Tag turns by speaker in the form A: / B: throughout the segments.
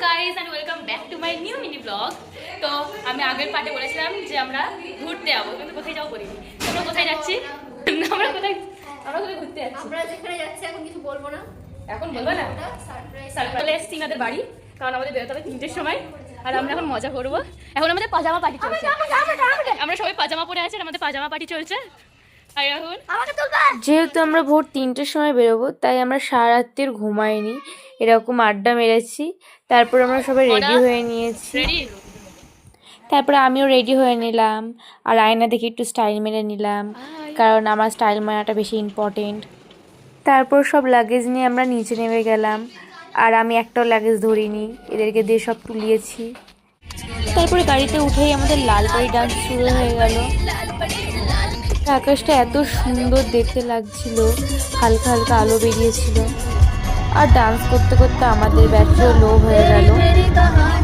A: Guys and welcome back to my new mini blog. তো আমি আগের পার্টে বলেছিলাম যে আমরা ঘুরতে যাবো, কিন্তু কোথায় যাবো বলিনি। আমরা কোথায় যাচ্ছি? আমরা কোথায় ঘুরতে যাচ্ছি?
B: আমরা যেখানে যাচ্ছি এখন কিছু বলবো না।
A: এখন বলবো না, সারপ্রাইজ এসেছি আমাদের বাড়ি, কারণ আমাদের বেরোতে হবে 3টের সময়। আর আমরা এখন মজা করবো। এখন আমাদের পাজামা পার্টি চলছে, আমরা সবাই পাজামা পরে আছি, আমাদের পাজামা পার্টি চলছে। আর এখন
C: যেহেতু আমরা ভোর 3টের সময় বেরোবো, তাই আমরা সারা রাত্রির ঘুমাইনি, এরকম আড্ডা মেরেছি। তারপর আমরা সবাই রেডি হয়ে নিয়েছি।
A: রেডি?
C: তারপরে আমিও রেডি হয়ে নিলাম, আর আয়না দেখে একটু স্টাইল মেরে নিলাম, কারণ আমার স্টাইল মারাটা বেশি ইম্পর্টেন্ট। তারপর সব লাগেজ নিয়ে আমরা নিচে নেমে গেলাম, আর আমি একটাও লাগেজ ধরিনি, এদেরকে দিয়ে সব তুলিয়েছি। তারপরে গাড়িতে উঠেই আমাদের লালপাড়ি ডান্স শুরু হয়ে গেল। আকাশটা এত সুন্দর দেখতে লাগছিল, হালকা হালকা আলো বেরিয়েছিল, আর ডান্স করতে করতে আমাদের ব্যাটারিও লো হয়ে গেল।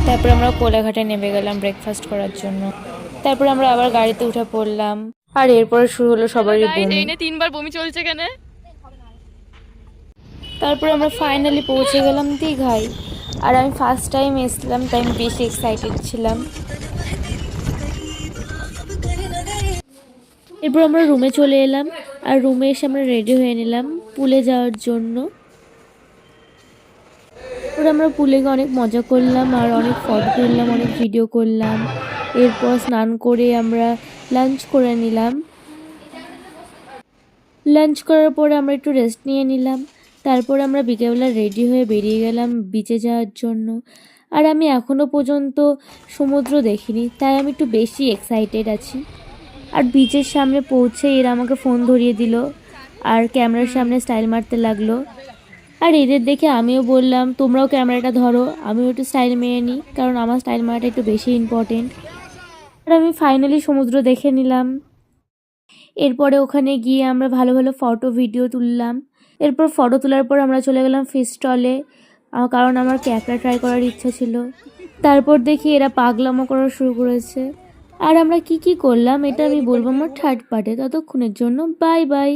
C: তারপর আমরা কোলাঘাটে নেমে গেলাম ব্রেকফাস্ট করার জন্য। তারপর আমরা আবার গাড়িতে উঠে পড়লাম, আর এরপরে শুরু হলো সবারই বমি।
A: এই নে 3বার বমি চলছে কেন?
C: তারপর আমরা ফাইনালি পৌঁছে গেলাম দীঘায়, আর আমি ফার্স্ট টাইম এসেছিলাম, তাই আমি বেশি এক্সাইটেড ছিলাম। এরপর আমরা রুমে চলে এলাম, আর রুমে এসে আমরা রেডি হয়ে নিলাম পুলে যাওয়ার জন্য। ওরা আমরা পুলে গিয়ে অনেক মজা করলাম, আর অনেক ফটো তুললাম, অনেক ভিডিও করলাম। এরপর স্নান করে আমরা লাঞ্চ করে নিলাম। লাঞ্চ করার পরে আমরা একটু রেস্ট নিয়ে নিলাম। তারপর আমরা বিকেলবেলা রেডি হয়ে বেরিয়ে গেলাম বিচে যাওয়ার জন্য। আর আমি এখনও পর্যন্ত সমুদ্র দেখিনি, তাই আমি একটু বেশি এক্সাইটেড আছি। আর বিচের সামনে পৌঁছে এরা আমাকে ফোন ধরিয়ে দিল, আর ক্যামেরার সামনে স্টাইল মারতে লাগলো। আর এদের দেখে আমিও বললাম তোমরাও ক্যামেরাটা ধরো, আমিও একটু স্টাইল মেরে নিই, কারণ আমার স্টাইল মারাটা একটু বেশি ইম্পর্টেন্ট। আর আমি ফাইনালি সমুদ্র দেখে নিলাম। এরপরে ওখানে গিয়ে আমরা ভালো ভালো ফটো ভিডিও তুললাম। এরপর ফটো তোলার পর আমরা চলে গেলাম ফিশ স্টলে, কারণ আমার ক্যাকড়া ট্রাই করার ইচ্ছা ছিল। তারপর দেখি এরা পাগলামো করা শুরু করেছে। আর আমরা কি কি করলাম এটা আমি বলবো আমার থার্ড পার্টে। ততক্ষণের জন্য বাই বাই।